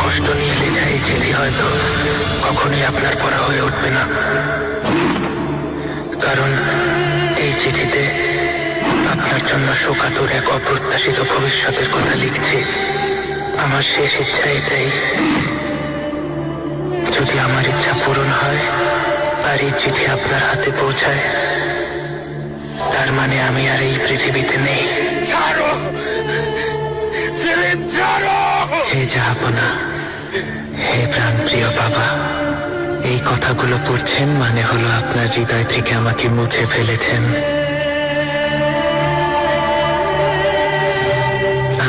কষ্ট নিয়ে লেখা এই চিঠি হয়তো কখনোই আপনার পড়া হয়ে উঠবে না, কারণ এই চিঠিতে আপনার জন্য শোকাতুর এক অপ্রত্যাশিত ভবিষ্যতের কথা লিখছি। আমার শেষ ইচ্ছা এটাই, যদি আমার ইচ্ছা পূরণ হয় আর এই চিঠি আপনার হাতে পৌঁছায়, তার মানে আমি আর এই পৃথিবীতে নেই। ছাড়ো সেলিম, ছাড়ো। হে জাহাপনা, হে প্রাণপ্রিয় বাবা, এই কথাগুলো পড়ছেন মানে হলো আপনার হৃদয় থেকে আমাকে মুছে ফেলেছেন।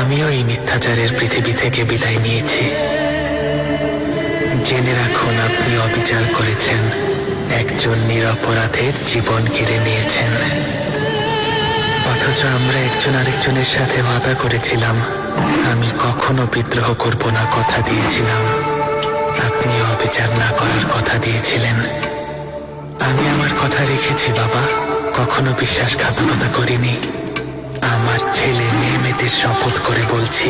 আমিও এই মিথ্যাচারের পৃথিবী থেকে বিদায় নিয়েছি। জেনে রাখুন, আপনি অবিচার করেছেন, একজন নিরপরাধের জীবন কেড়ে নিয়েছেন। অথচ আমরা একজন আরেকজনের সাথে ওয়াদা করেছিলাম, আমি কখনো বিদ্রোহ করব না কথা দিয়েছিলাম। আপনি অবিচার না করার কথা দিয়েছিলেন। আমি আমার কথা রেখেছি বাবা, কখনো বিশ্বাসঘাতকতা করিনি। আমার ছেলে মেয়েদের শপথ করে বলছি,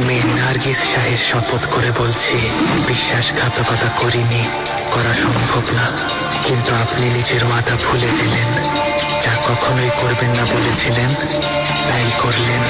মেয়ে নার্গিস শাহের শপথ করে বলছি, বিশ্বাসঘাতকতা করিনি, করা সম্ভব না। কিন্তু আপনি নিজের ওয়াদা ভুলে গেলেন, যা কখনোই করবেন না বলেছিলেন তাই করলেন।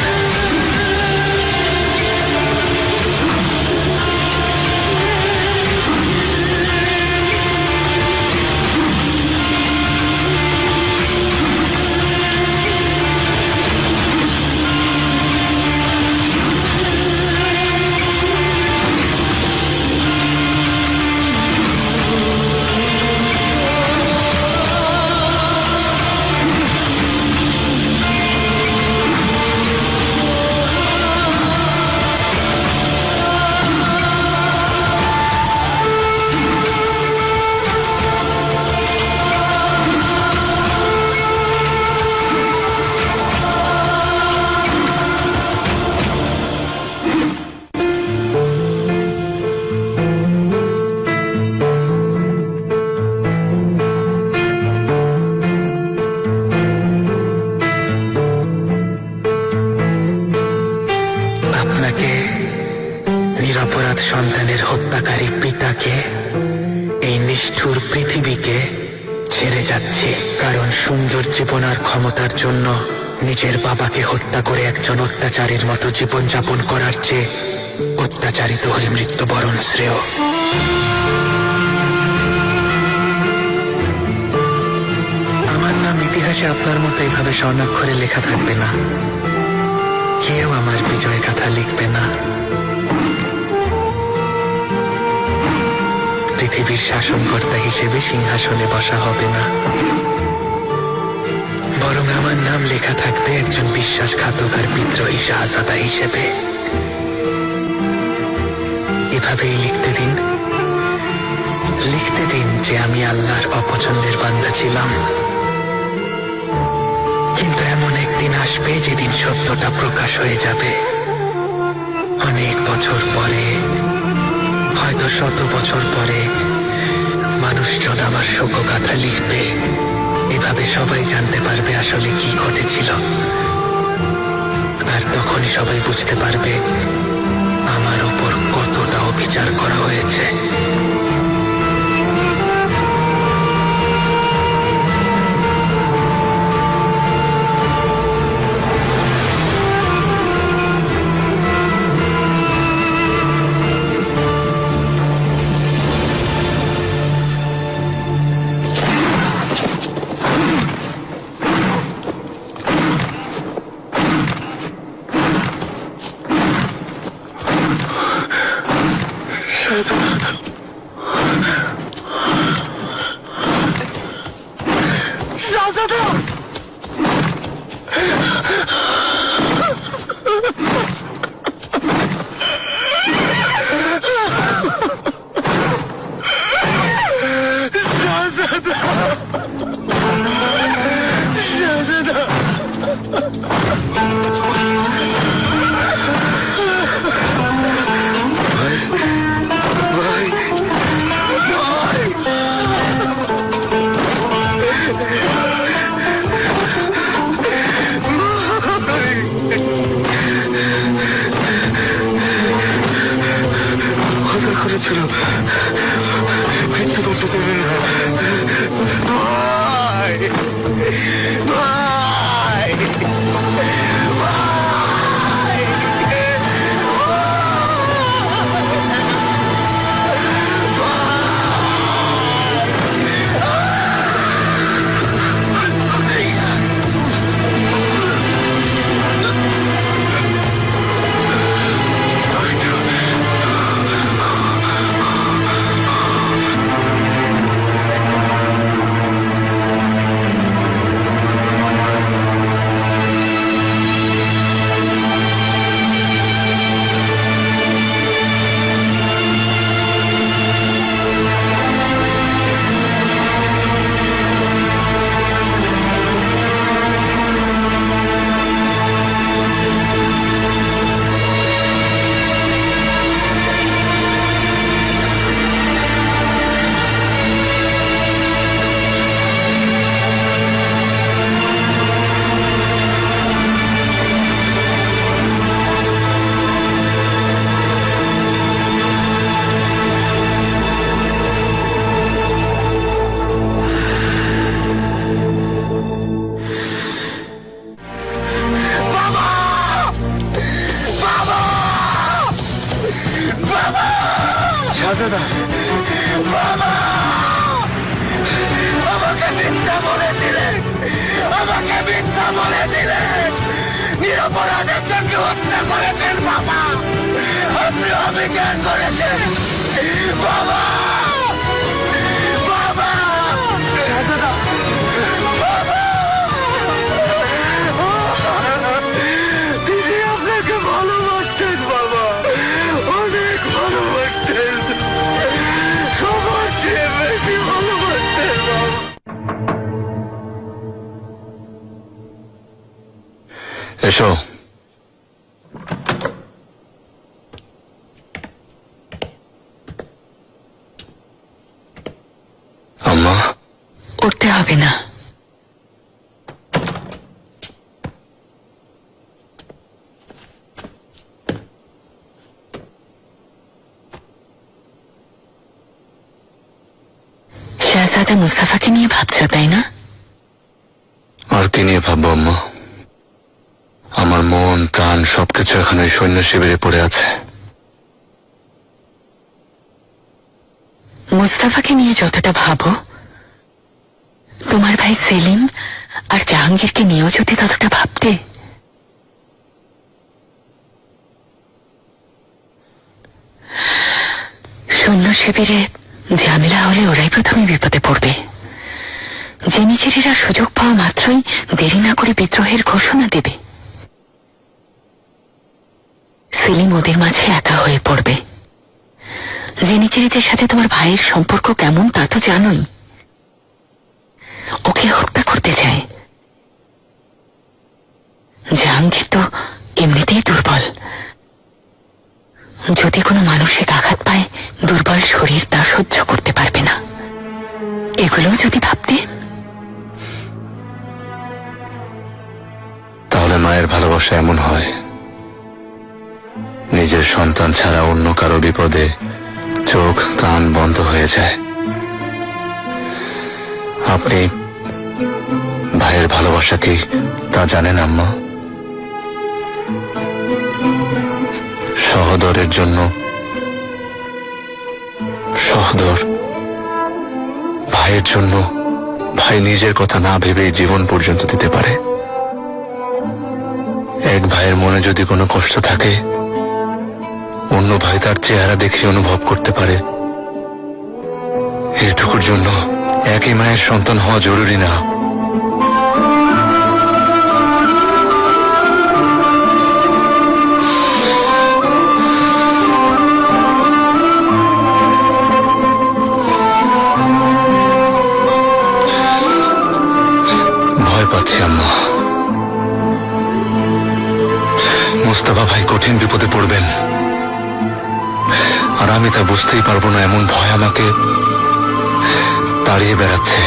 নিরপরাধ সন্তানের হত্যাকারী পিতাকে, এই নিষ্ঠুর পৃথিবীকে ছেড়ে যাচ্ছি, কারণ সুন্দর জীবন আর ক্ষমতার জন্য নিজের বাবাকে হত্যা করে একজন অত্যাচারীর মতো জীবনযাপন করার চেয়ে অত্যাচারিত হয়ে মৃত্যুবরণ শ্রেয়। আমার নাম ইতিহাসে আপনার মতো এইভাবে স্বর্ণাক্ষরে লেখা থাকবে না। কেউ আমার বিজয় গাথা লিখবে না। পৃথিবীর শাসনকর্তা হিসেবে সিংহাসনে বসা হবে না, বরং আমার নাম লেখা থাকবে একজন বিশ্বাসঘাতক আর বিদ্রোহী শাহজাদা হিসেবে। এভাবেই লিখতে দিন, লিখতে দিন যে আমি আল্লাহর অপছন্দের বান্দা ছিলাম। কিন্তু এমন একদিন আসবে যেদিন সত্যটা প্রকাশ হয়ে যাবে। অনেক বছর পরে, হয়তো 100 বছর পরে, মানুষজন আমার শোকগাথা লিখবে। এভাবে সবাই জানতে পারবে আসলে কি ঘটেছিল, আর তখনই সবাই বুঝতে পারবে আমার উপর কতটা অবিচার করা হয়েছে। শাহজাদা! শাহজাদা! শাহজাদা! ভাই, ভাই, করেছিল মৃত্যুদণ্ড দেবেন না। ভাই ভাই শাহজাদা, আমাকে মিথ্যা বলেছিলেন, আমাকে মিথ্যা বলেছিলেন। নিরপরাধ একজনকে হত্যা করেছেন বাবা, আপনি অবিচার করেছেন বাবা। বাবা শাহজাদা, বাবা দিদি আপনাকে ভালোবাসতেন বাবা, অনেক ভালোবাসতেন, সবার চেয়ে বেশি ভালোবাসতেন বাবা। এসো। আম্মা, উঠতে হবে না। শাহজাদা মুস্তাফাকে নিয়ে ভাবছো, তাই না? আর কি নিয়ে ভাববো আম্মা? আমার মন প্রাণ সবকিছু এখন ওই সৈন্য শিবিরে পড়ে আছে। মুস্তাফাকে নিয়ে যতটা ভাবো, তোমার ভাই সেলিম আর জাহাঙ্গীরকে নিয়েও যদি ততটা ভাবতে। সৈন্য শিবিরে ঝামেলা হলে ওরাই প্রথমে বিপদে পড়বে। জেনিচেরিরা সুযোগ পাওয়া মাত্রই দেরি না করে বিদ্রোহের ঘোষণা দেবে। সেলিম ওদের মাঝে একা হয়ে পড়বে। জেনিচেরিদের সাথে তোমার ভাইয়ের সম্পর্ক কেমন তা তো জানোই। ওকে হত্যা করতে চায়। জাহাঙ্গীর তো এমনিতেই দুর্বল, যদি কোনো মানসিক আঘাত পায় দুর্বল শরীর তা সহ্য করতে পারবে না। এগুলোও যদি ভাবতে। তাহলে মায়ের ভালোবাসা এমন হয়, নিজের সন্তান ছাড়া অন্য কারো বিপদে চোখ কান বন্ধ হয়ে যায়। আপনি ভাইয়ের ভালোবাসা কি তা জানেন আম্মা? সহদরের জন্য সহদর, ভাইয়ের জন্য ভাই নিজের কথা না ভেবেই জীবন পর্যন্ত দিতে পারে। এক ভাইয়ের মনে যদি কোনো কষ্ট থাকে, অন্য ভাই তার চেহারা দেখে অনুভব করতে পারে। এটুকুর জন্য একই মায়ের সন্তান হওয়া জরুরি না। ভয় পাচ্ছি আম্মা, মুস্তাফা ভাই কঠিন বিপদে পড়বেন, আর আমি তা বুঝতেই পারবো না, এমন ভয় আমাকে তাড়িয়ে বেড়াচ্ছে।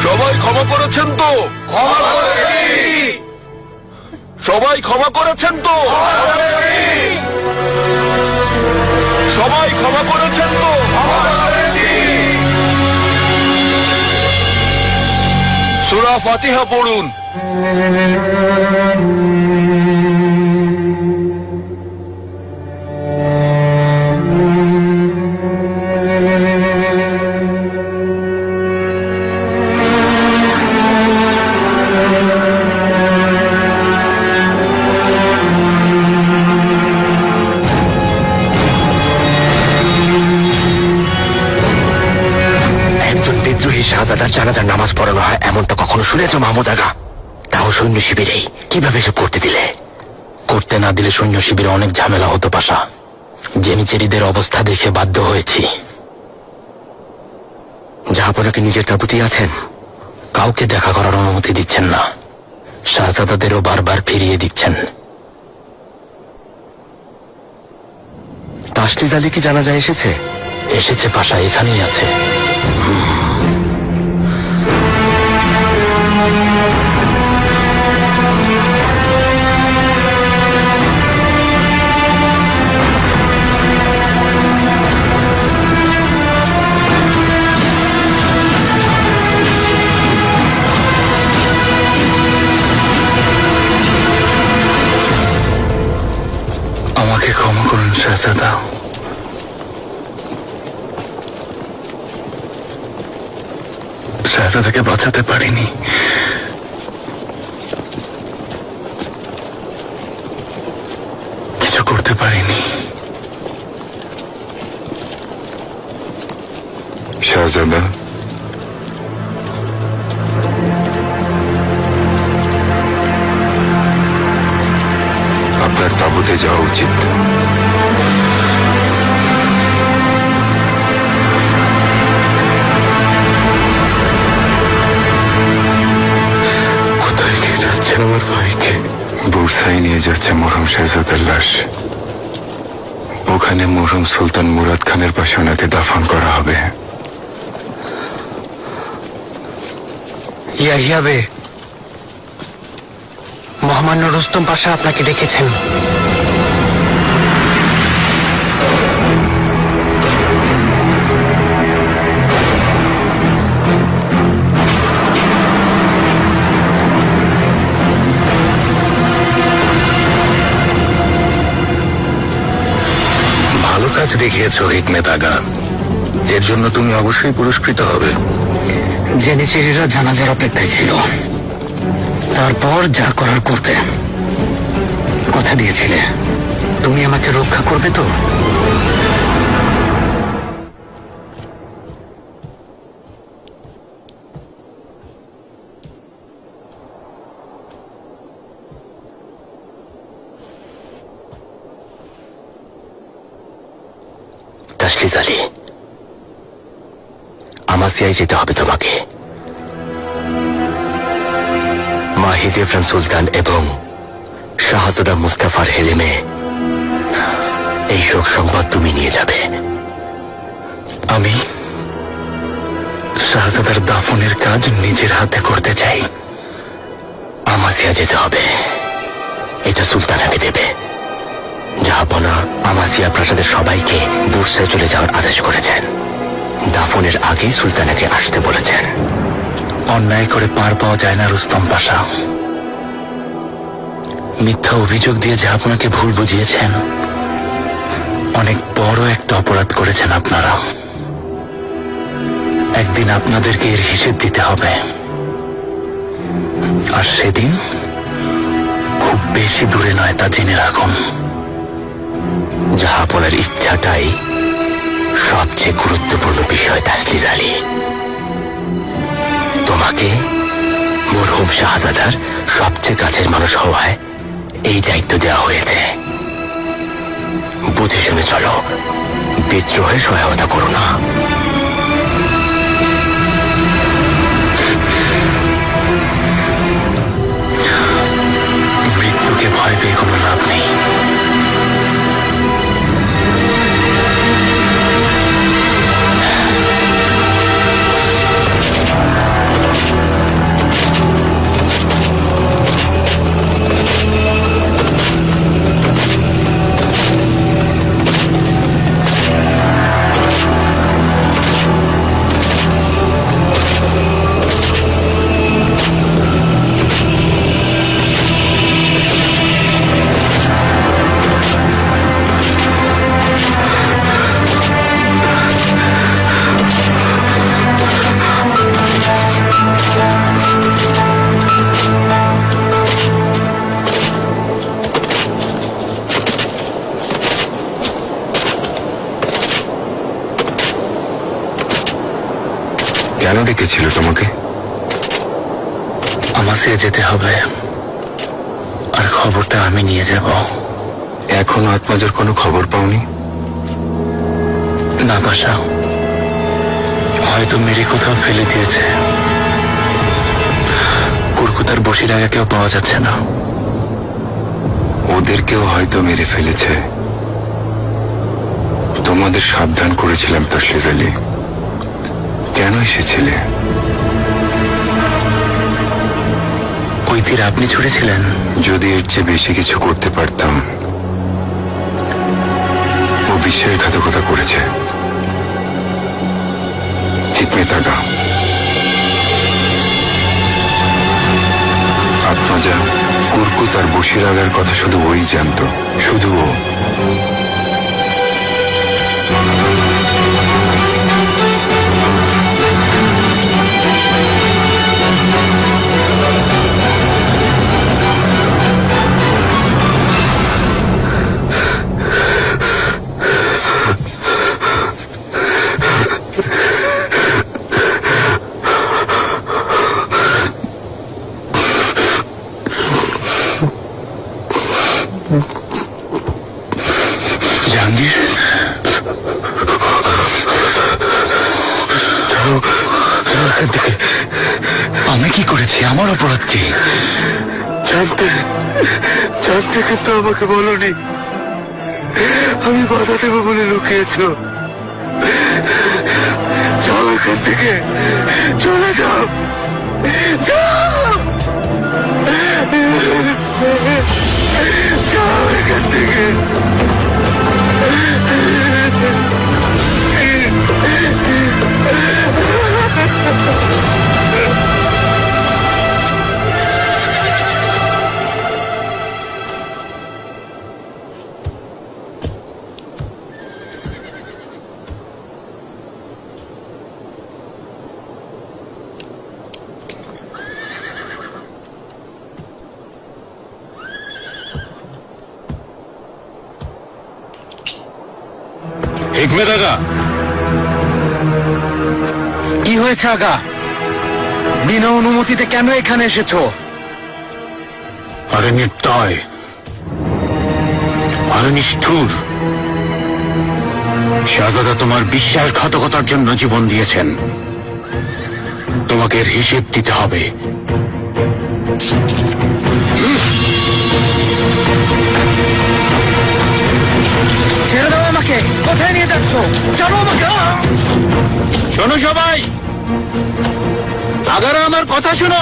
সবাই ক্ষমা করে করেছেন তো? সবাই ক্ষমা করেছেন তো? সবাই ক্ষমা করেছেন তো? সূরা ফাতিহা পড়ুন। একজন বিদ্রোহী শাহজাদার জানাজার নামাজ পড়ানো হয় এমনটা কখনো শুনেছ মাহমুদ আগা? তাও সৈন্য শিবিরেই। কিভাবে এসব করতে দিলে? করতে না দিলে সৈন্য শিবিরে অনেক ঝামেলা হতো পাশা। জেনিচেরিদের অবস্থা দেখে বাধ্য হয়েছি। জাহাপনাকে নিজের তাবুতে আছেন? কাউকে দেখা করার অনুমতি দিচ্ছেন না, শাহজাদাদেরও বারবার ফিরিয়ে দিচ্ছেন। তাসলিজ আলী কি জানাজা এসেছে? এসেছে পাশা, এখানেই আছে। আমাকে ক্ষমা করুন শাহজাদা। শাহজাদাকে বাঁচাতে পারিনি। কিছু করতে পারিনি। শাহজাদা, আপনার তাঁবুতে যাওয়া উচিত। কোথায় নিয়ে যাচ্ছেন আমার ভাইকে? বুরসায় নিয়ে যাচ্ছে মরহুম শাহজাদার লাশ। ওখানে মরহুম সুলতান মুরাদ খানের পাশে ওনাকে দাফন করা হবে। ইয়াহিয়াবে, মহামান্য রুস্তম পাশা আপনাকে ডেকেছেন। ভালো কাজ দেখিয়েছ হিকমেত আগা, এর জন্য তুমি অবশ্যই পুরস্কৃত হবে। জেনিচেরিরা জানাজার অপেক্ষায় ছিল, তারপর যা করার করবে। কথা দিয়েছিলে তুমি আমাকে রক্ষা করবে তো? তাসলিজ আলী, আমাসিয়ায় যেতে হবে তোমাকে। মাহিদেভরান সুলতান এবং শাহজাদা মুস্তাফার হেরেমে এই শোক সংবাদ তুমি নিয়ে যাবে। আমি শাহজাদার দাফনের কাজ নিজের হাতে করতে চাই। আমাসিয়া যেতে হবে, এটা সুলতানাকে দেবে। জাহাপনা আমাসিয়া প্রাসাদের সবাইকে বুরসায় চলে যাওয়ার আদেশ করেছেন। দাফনের আগেই সুলতানাকে আসতে বলেছেন। অন্যায় করে পার পাওয়া যায় না রুস্তম পাশা। মিথ্যা অভিযোগ দিয়ে জাহাপনাকে ভুল বুঝিয়েছেন। অনেক বড় একটা অপরাধ করেছেন আপনারা। একদিন আপনাদেরকে এর হিসেব দিতে হবে, আর সেদিন খুব বেশি দূরে নয়, তা জেনে রাখুন। জাহাপনার ইচ্ছাটাই সবচেয়ে গুরুত্বপূর্ণ বিষয় তাসলিজ আলী। তোমাকে মরহুম শাহজাদার সবচেয়ে কাছের মানুষ হওয়ায় এই দায়িত্ব দেওয়া হয়েছে। বুঝে শুনে চলো, বিদ্রোহে সহায়তা করো না। মৃত্যুকে ভয় পেয়ে কোনো লাভ নেই। কেন ডেকেছিল তোমাকে? আমাকে যেতে হবে, আর খবরটা আমি নিয়ে যাব। এখনো আত্মাজার কোনো খবর পাওনি? না পাশা, হয়তো মেরে কোথাও ফেলে দিয়েছে। কুরকুতার বসির আগে কেউ পাওয়া যাচ্ছে না। ওদেরকেও হয়তো মেরে ফেলেছে। তোমাদের সাবধান করেছিলাম তসলিজ আলী। কেন এসেছিলে? ওই তীর আপনি ছুড়েছিলেন? যদি এর চেয়ে বেশি কিছু করতে পারতাম। ও বিশ্বাসঘাতকতা করেছে। হিকমেত আগা, আত্মাজা, কুরকুত আর বশির আগার কথা শুধু ওই জানতো, শুধু ও। জাহাঙ্গীর, আমি কি করেছি? আমার অপরাধ কি? জানতে কিন্তু আমাকে বলনি। আমি বাধা দেবো বলে লুকিয়েছো। যাও এখান থেকে, চলে যাও, যাও, যাও এখান থেকে। হিকমেত আগা, কি হয়েছে আগা? বিনা অনুমতিতে কেন এখানে এসেছো? আরে নির্দয়, আরে নিষ্ঠুর। শাহজাদা তোমার বিশ্বাসঘাতকতার জন্য জীবন দিয়েছেন। তোমাকে এর হিসেব দিতে হবে। ছেড়ে দাও আমাকে। কোথায় নিয়ে যাচ্ছ? ছাড়ো আমাকে। শোনো সবাই, আগারা আমার কথা শোনো।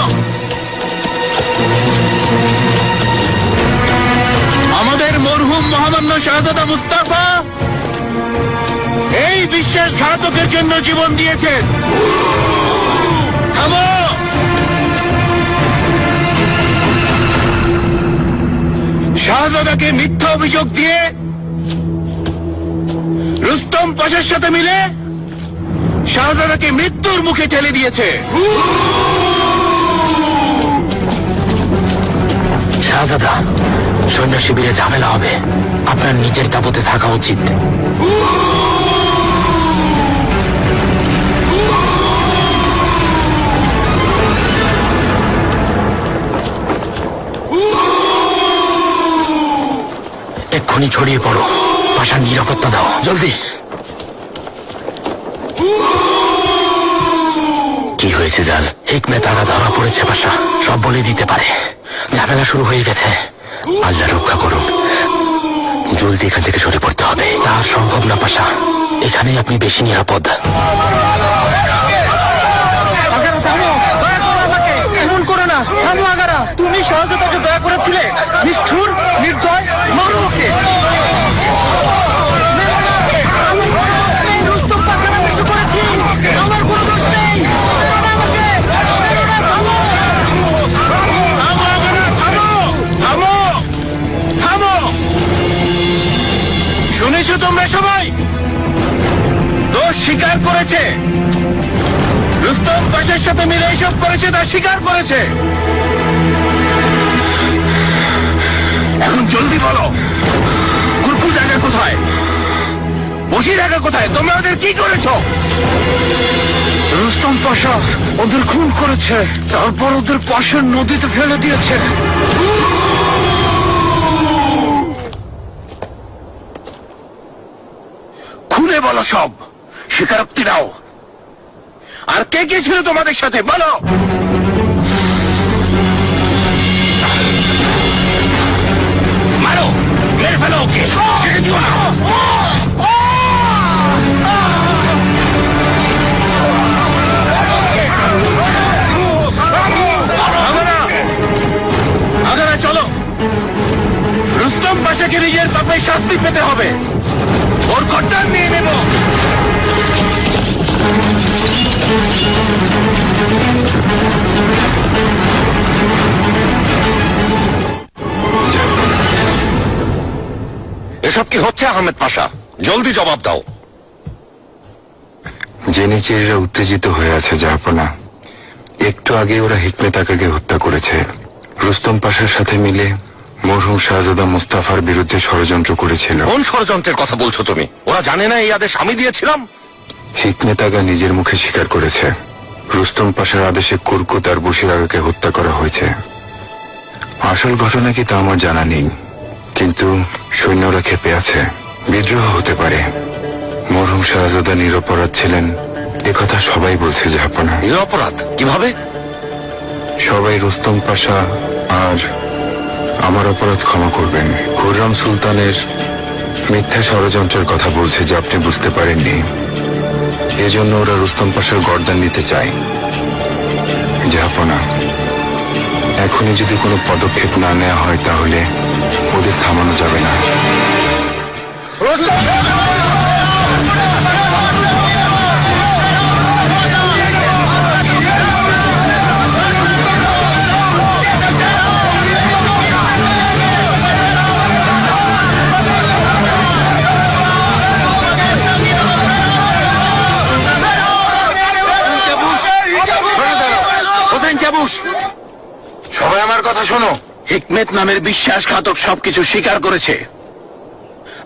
আমাদের মরহুম মহামান্য শাহজাদা মুস্তাফা এই বিশ্বাসঘাতকের জন্য জীবন দিয়েছেন। থামো। শাহজাদাকে মিথ্যা অভিযোগ দিয়ে রুস্তম পাশার সাথে মিলে শাহজাদাকে মৃত্যুর মুখে ঠেলে দিয়েছে। শাহজাদা, সৈন্য শিবিরে ঝামেলা হবে। আপনার নিজের তাবুতে থাকা উচিত। এক্ষুনি ছড়িয়ে পড়ো। পাশার নিরাপত্তা দাও, জলদি। কি হয়েছে জাল? হিকমেত আগা ধরা পড়েছে পাশা। সব বলে দিতে পারে। ঝামেলা শুরু হয়ে গেছে। আল্লাহ রক্ষা করুন। জলদি এখান থেকে সরে পড়তে হবে। তা সম্ভব না পাশা। এখানেই আপনি বেশি নিরাপদ। আগারা থামো, দয়া করো আমাকে। এমন করো না, থামো আগারা। তুমি শাহজাদাকে দয়া করেছিলে। নিষ্ঠুর, নির্দয়, মারো ওকে। রুস্তম পাশার আমি কিছু করেছি। আমার কোনো দোষ নেই। শুনেছো তোমরা সবাই? দোষ স্বীকার করেছে। রুস্তম পাশার সাথে মিলে এইসব করেছে, তা স্বীকার করেছে। এখন জলদি বলো, কুরকুত আগা কোথায়? বসিরহাটা কোথায়? তোমরা ওদের কি করেছো? রুস্তম পাশা ওদের খুন করেছে, তারপর ওদের পাশের নদীতে ফেলে দিয়েছে। খুলে বলো সব, স্বীকারোক্তি দাও। আর কে কে ছিল তোমাদের সাথে বলো। মারো, মেরে ফেলো ওকে, ছেড়ে দিও না। আগারা চলো, রুস্তম পাশাকে নিজের পাপে শাস্তি পেতে হবে। ওর গর্দান নিয়ে নেব। এসব কি হচ্ছে আহমেদ পাশা? জলদি জবাব দাও। জেনিচেরিরা উত্তেজিত হয়ে আছে জাহাপনা। একটু আগে ওরা হিকমেত আকাকে হত্যা করেছে। রুস্তম পাশার সাথে মিলে মরহুম শাহজাদা মুস্তাফার বিরুদ্ধে ষড়যন্ত্র করেছিল। কোন ষড়যন্ত্রের কথা বলছো তুমি? ওরা জানে না এই আদেশ আমি দিয়েছিলাম? হিকমেত আগা নিজের মুখে স্বীকার করেছে রুস্তম পাশার আদেশে কুরকুত আর বশির আগাকে হত্যা করা হয়েছে। আসল ঘটনা কি তা আমার জানা নেই, কিন্তু সৈন্যরা ক্ষেপে আছে। বিদ্রোহ হতে পারে। মরহুম শাহজাদা নিরপরাধ ছিলেন একথা সবাই বলছে জাহাপনা। নিরপরাধ কিভাবে? সবাই রুস্তম পাশা আর আমার অপরাধ ক্ষমা করবেন। হুররাম সুলতানের মিথ্যা ষড়যন্ত্রের কথা বলছে যে আপনি বুঝতে পারেননি। এজন্য ওরা রুস্তম পাশার গর্দান নিতে চায়। জাহাপনা, এখনই যদি কোনো পদক্ষেপ না নেওয়া হয় তাহলে ওদের থামানো যাবে না। সবাই আমার কথা শোনো। হিকমেত নামের বিশ্বাসঘাতক সবকিছু স্বীকার করেছে।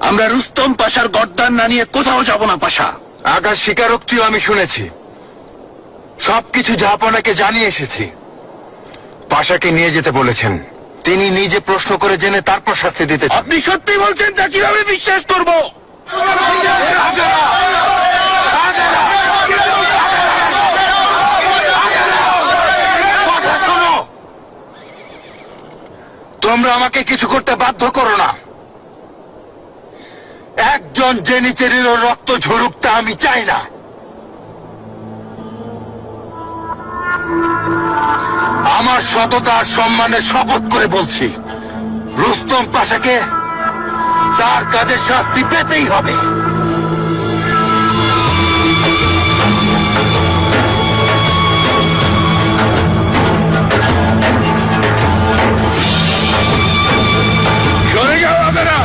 আমরা রুস্তম পাশার গর্দান না নিয়ে কোথাও যাব না পাশা। আগা স্বীকারোক্তিও আমি শুনেছি। সবকিছু জাহাপনাকে জানিয়ে এসেছি। পাশাকে নিয়ে যেতে বলেছেন। তিনি নিজে প্রশ্ন করে জেনে তারপর শাস্তি দিতে চান। আপনি সত্যি বলছেন? তা কিভাবে বিশ্বাস করব? কথা শোনো, তোমরা আমাকে কিছু করতে বাধ্য করো না। একজন জেনিচেরিরও রক্ত ঝরুক তা আমি চাই না। আমার সততা আর সম্মানের শপথ করে বলছি, রুস্তম পাশাকে তার কাজের শাস্তি পেতেই হবে। সরে যাও আপনারা।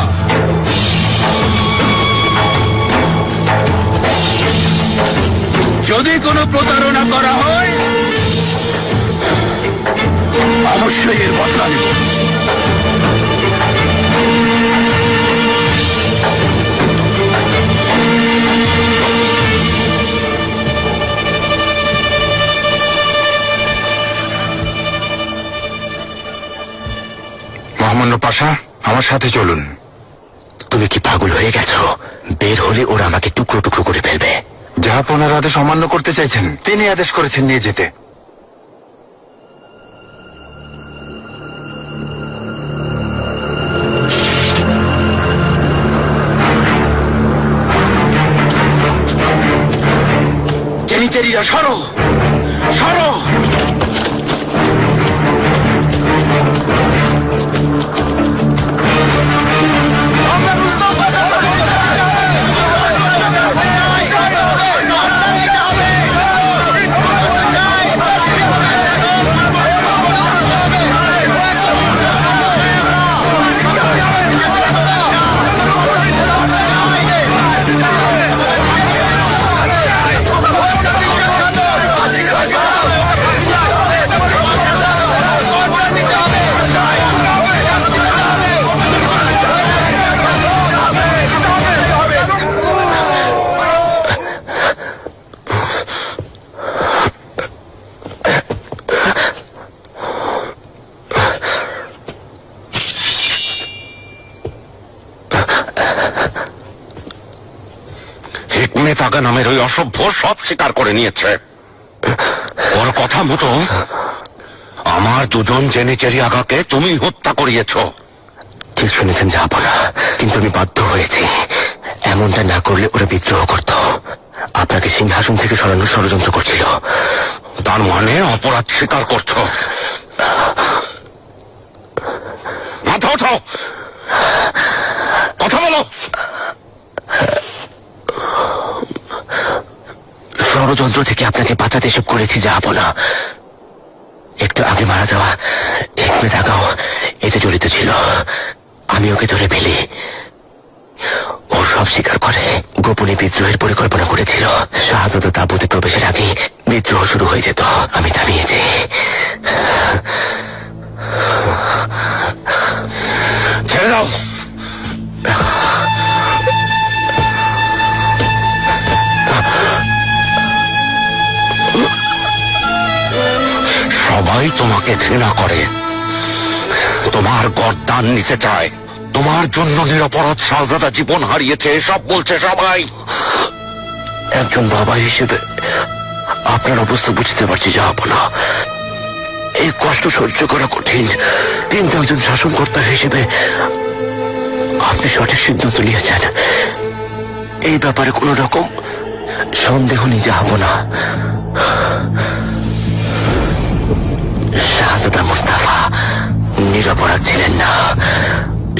যদি কোনো প্রতারণা করা হয় অবশ্যই এর বদলা নেব। মহামান্য পাশা, আমার সাথে চলুন। তুমি কি পাগল হয়ে গেছো? বের হলে ওরা আমাকে টুকরো টুকরো করে ফেলবে। জাহাপনার আদেশ অমান্য করতে চাইছেন? তিনি আদেশ করেছেন নিয়ে যেতে। জেনিচেরিরা সরো, সরো। মেতাগা নামের ওই অসভ্য সব স্বীকার করে নিয়েছে। ওর কথা মতো আমার দুজন জেনিচেরি আগাকে তুমি হত্যা করিয়েছ। ঠিক শুনেছেন যাবো না, কিন্তু আমি বাধ্য হয়েছি। এমনটা না করলে ওরা বিদ্রোহ করত, আপনাকে সিংহাসন থেকে সরানোর ষড়যন্ত্র করছিল। তার মানে অপরাধ স্বীকার করছো? মাথা ওঠাও, কথা বলো। ষড়যন্ত্র থেকে আপনাকে বাঁচাতে এসব করেছি যাবো না। একটু আগে মারা যাওয়া হেকমে থাকাও এতে জড়িত ছিল। আমি ওকে ধরে ফেলি, ও সব স্বীকার করে গোপনে বিদ্রোহের পরিকল্পনা করেছিল। শাহজাদা তাঁবুতে প্রবেশের আগে বিদ্রোহ শুরু হয়ে যেত, আমি থামিয়েছি। ছেড়ে দাও। সবাই তোমাকে ঘৃণা করে, তোমার গর্দান নিতে চায়। তোমার জন্য নিরপরাধ শাহজাদা জীবন হারিয়েছে, এসব বলছে সবাই। একজন বাবা হিসেবে আপনার অবস্থা বুঝতে পারছি যাবো না। এই কষ্ট সহ্য করা কঠিন, কিন্তু একজন শাসনকর্তা হিসেবে আপনি সঠিক সিদ্ধান্ত নিয়েছেন। এই ব্যাপারে কোন রকম সন্দেহ নিয়ে যাবো না। শাহজাদা মুস্তাফা নিরপরাধ ছিলেন না,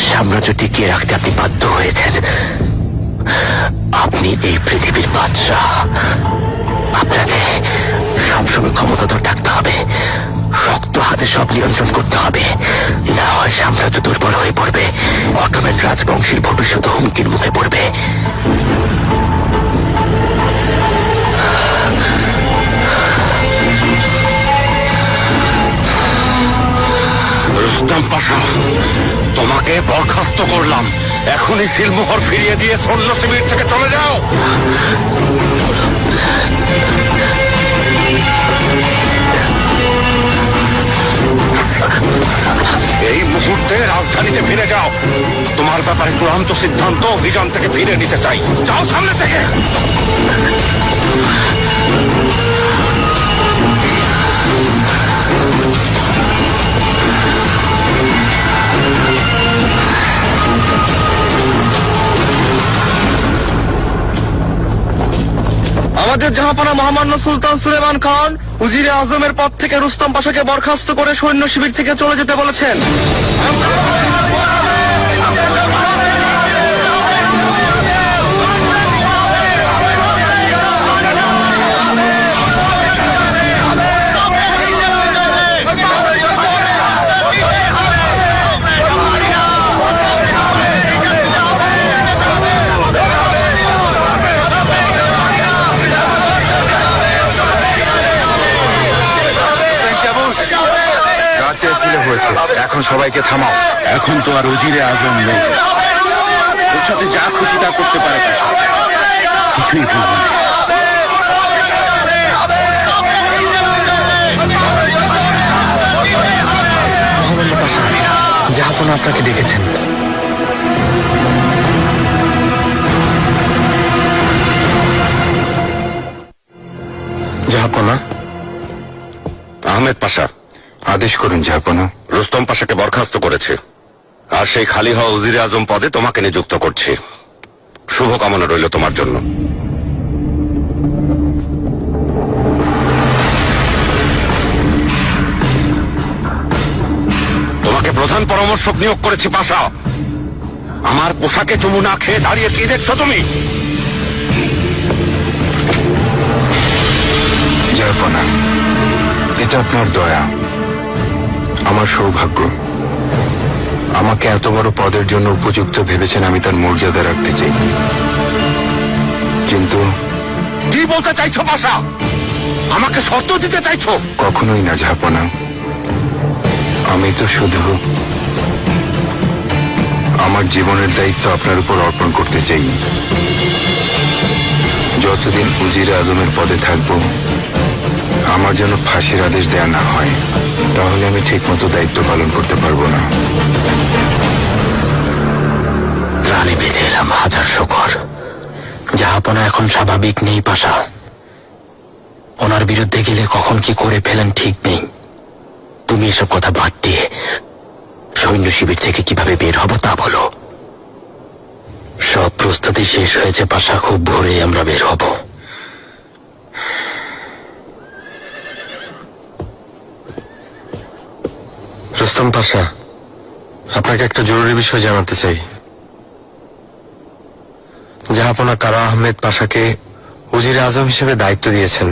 সাম্রাজ্য টিকিয়ে রাখতে আপনি বাধ্য হয়েছেন। আপনি এই পৃথিবীর বাদশাহ, আপনাকে সবসময় ক্ষমতাধর থাকতে হবে, শক্ত হাতে সব নিয়ন্ত্রণ করতে হবে। না হয় সাম্রাজ্য দুর্বল হয়ে পড়বে, অটোম্যান রাজবংশের ভবিষ্যৎ হুমকির মুখে পড়বে। রুস্তম পাশা, তোমাকে বরখাস্ত করলাম। এখনই সিলমোহর ফিরিয়ে দিয়ে সৈন্য শিবির থেকে চলে যাও। এই মুহূর্তে রাজধানীতে ফিরে যাও। তোমার ব্যাপারে চূড়ান্ত সিদ্ধান্ত অভিযান থেকে ফিরে নিতে চাই। যাও সামনে থেকে। আমাদের জাহাপানা মহামান্য সুলতান সুলেমান খান উজিরে আজমের পদ থেকে রুস্তম পাশাকে বরখাস্ত করে সৈন্য শিবির থেকে চলে যেতে বলেছেন। হয়েছে, এখন সবাইকে থামাও। এখন তো আর উজিরে আজম নেই, ওর সাথে যা খুশি তা করতে পারে, কিছুই বলবো না। মহামান্য পাশা, জাহাপনা আপনাকে ডেকেছেন। জাহাপনা। আহমেদ পাশা, আদেশ করুন জাহাপনা। রুস্তম পাশাকে বরখাস্ত করেছে, আর সেই খালি হওয়া উজিরে আজম পদে তোমাকে নিযুক্ত করছি। শুভকামনা রইল তোমার জন্য। তোমাকে প্রধান পরামর্শক নিয়োগ করেছি পাশা। আমার পোশাকে চুমু না খেয়ে দাঁড়িয়ে কি দেখছো তুমি? জাহাপনা, এটা আপনার দয়া, আমার সৌভাগ্য। আমাকে এত বড় পদের জন্য উপযুক্ত ভেবেছেন, আমি তার মর্যাদা রাখতে চাই। কিন্তু কি বলতে চাইছো পাশা? আমাকে শর্ত দিতে চাইছো? কখনোই না জাহাপনা, আমি তো শুধু আমার জীবনের দায়িত্ব আপনার উপর অর্পণ করতে চাই। যতদিন উজিরে আজমের পদে থাকব, আমার যেন ফাঁসির আদেশ দেয়া না হয়, তাহলে আমি ঠিকমতো দায়িত্ব পালন করতে পারবো না। প্রাণে বেঁচে এলাম হাজার শুকর, জাহাপনা এখন স্বাভাবিক নেই পাশা। ওনার বিরুদ্ধে গেলে কখন কি করে ফেলেন ঠিক নেই। তুমি এসব কথা বাদ দিয়ে সৈন্য শিবির থেকে কিভাবে বের হব তা বলো। সব প্রস্তুতি শেষ হয়েছে পাশা, খুব ভোরে আমরা বের হব। রুস্তম পাশা, আপনাকে একটা জরুরি বিষয় জানাতে চাই। জাহাপনা কারা আহমেদ পাশাকে উজিরে আজম হিসেবে দায়িত্ব দিয়েছেন।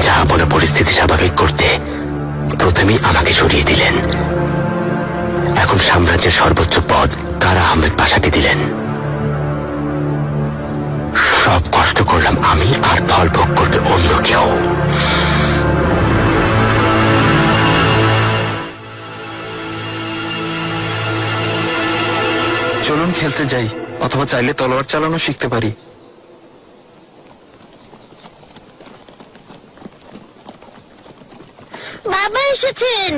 জাহাপনা পরিস্থিতি স্বাভাবিক করতে প্রথমেই আমাকে সরিয়ে দিলেন। এখন সাম্রাজ্যের সর্বোচ্চ পদ কারা আহমেদ পাশাকে দিলেন। সব কষ্ট করলাম আমি, আর ফল ভোগ করবে অন্য কেউ। চলুন খেলতে যাই, অথবা চাইলে তলোয়ার চালানো শিখতে পারি। বাবা এসেছেন।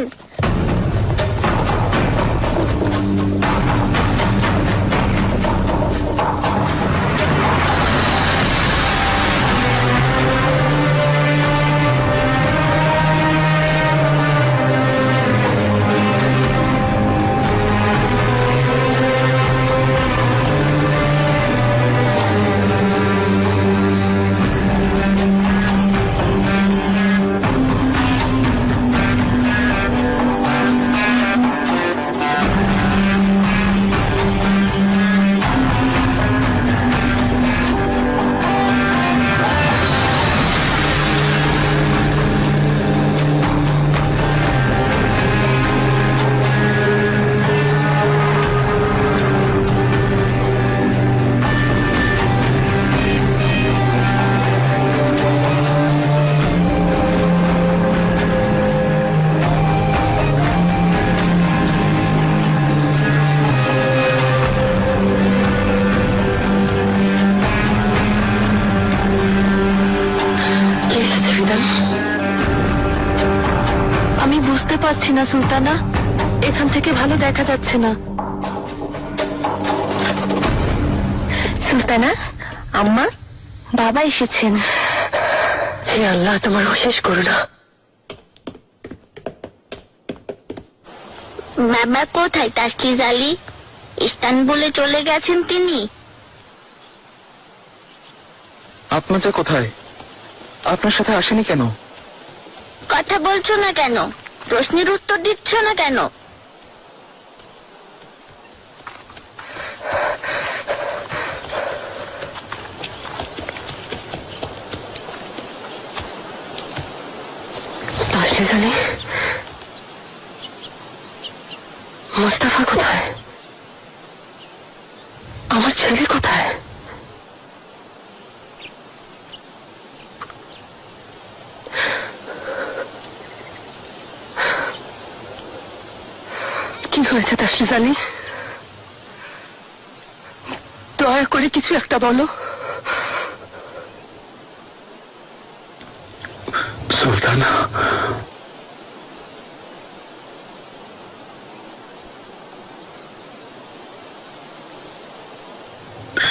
আমি বুঝতে পারছি না সুলতানা, এখান থেকে ভালো দেখা যাচ্ছে না। সুলতানা, আম্মা, বাবা এসেছেন। হে আল্লাহ, তোমার অশেষ করুণা। বাবা কোথায় তাসলিজ আলী? ইস্তানবুলে চলে গেছেন তিনি। আত্মজা কোথায়? আপনার সাথে আসেনি কেন? কথা বলছো না কেন? প্রশ্নের উত্তর দিচ্ছ না কেন? তাসলিজ আলী, মোস্তাফা কোথায়? আমার ছেলে কোথায়? কি হয়েছে তাসলিজ আলী? দয়া করে কিছু একটা বলো। সুলতানা,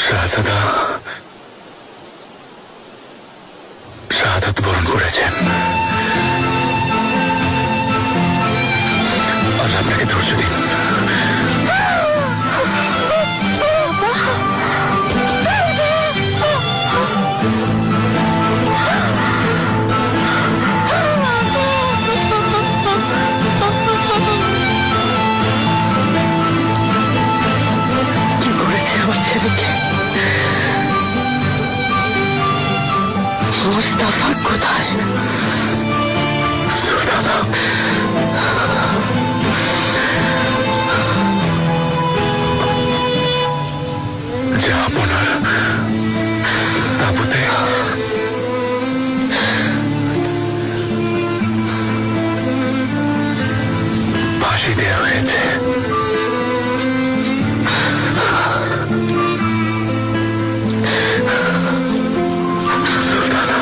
শাহজাদা শাহাদাত বরণ করেছেন। আল্লাহ আপনাকে ধৈর্য দিন। কি করেছে আমার ছেলেকে? মোস্তাফা কোথায়? সুলতানা, জাহাপনার তাঁবুতে ফাঁসি দেওয়া হয়েছে। সুলতানা,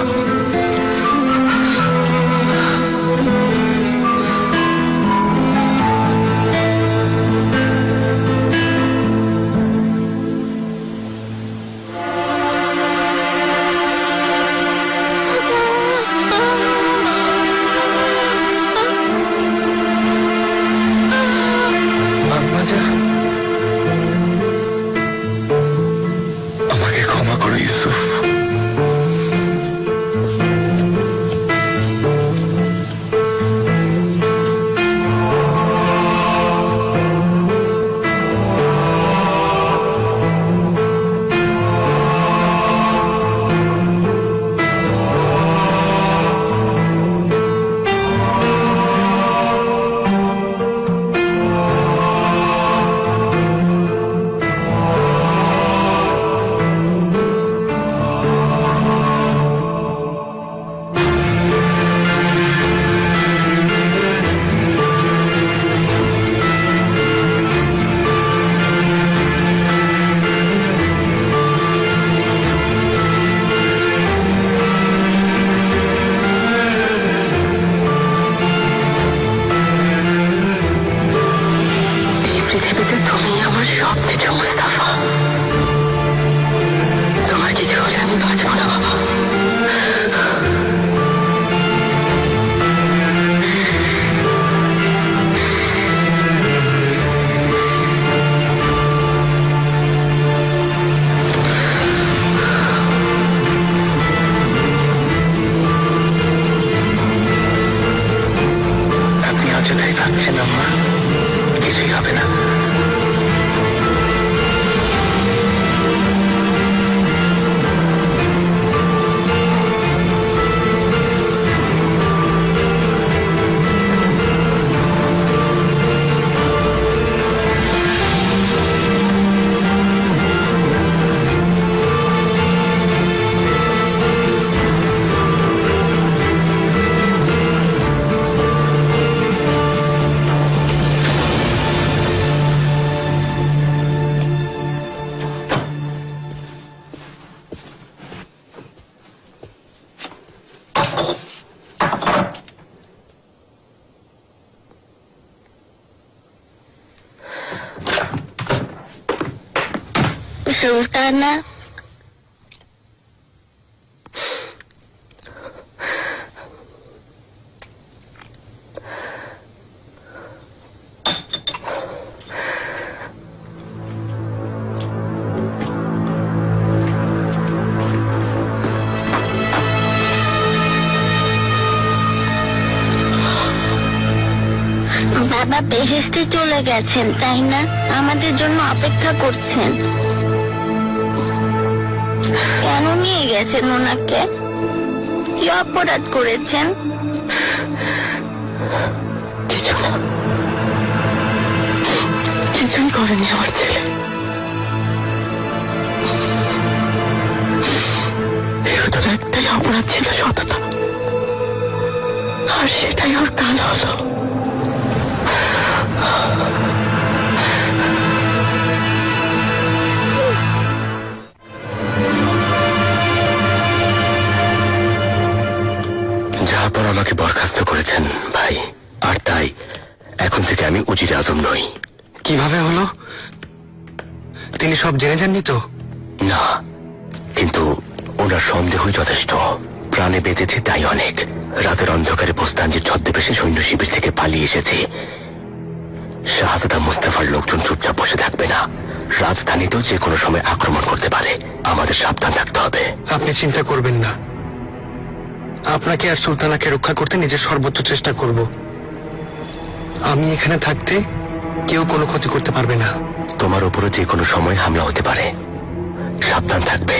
না বাবা। আপনি অযথাই ভাবছেন আম্মা, কিছুই হবে না। সুলতানা, বাবা বেহেশতে চলে গেছেন তাই না? আমাদের জন্য অপেক্ষা করছেন। কেন নিয়ে গেছেন ওনাকে? কি অপরাধ করেছেন? কিছু না, কিছুই করেনি আমার ছেলে। শুধু একটাই অপরাধ ছিল, সততা, আর সেটাই ওর কাল হলো। জাহাপন আমাকে বরখাস্ত করেছেন ভাই, আর তাই এখন থেকে আমি উজিরে আজম নই। কিভাবে হলো? তিনি সব জেনে যাননি তো? না, কিন্তু ওনার সন্দেহই যথেষ্ট। প্রাণে বেঁচেছে তাই অনেক। রাতের অন্ধকারে পোস্তানজির ছদ্মবেশে সৈন্য শিবির থেকে পালিয়ে এসেছি। শাহজাদা মুস্তাফার লোকজন চুপচাপ বসে থাকবে না। রাজধানীতেও যে কোনো সময় আক্রমণ করতে পারে। আমাদের সাবধান থাকতে হবে। আপনি চিন্তা করবেন না, আপনাকে আর সুলতানাকে রক্ষা করতে নিজের সর্বোচ্চ চেষ্টা করব। আমি এখানে থাকতে কেউ কোনো ক্ষতি করতে পারবে না। তোমার উপরও যে কোনো সময় হামলা হতে পারে, সাবধান থাকবে।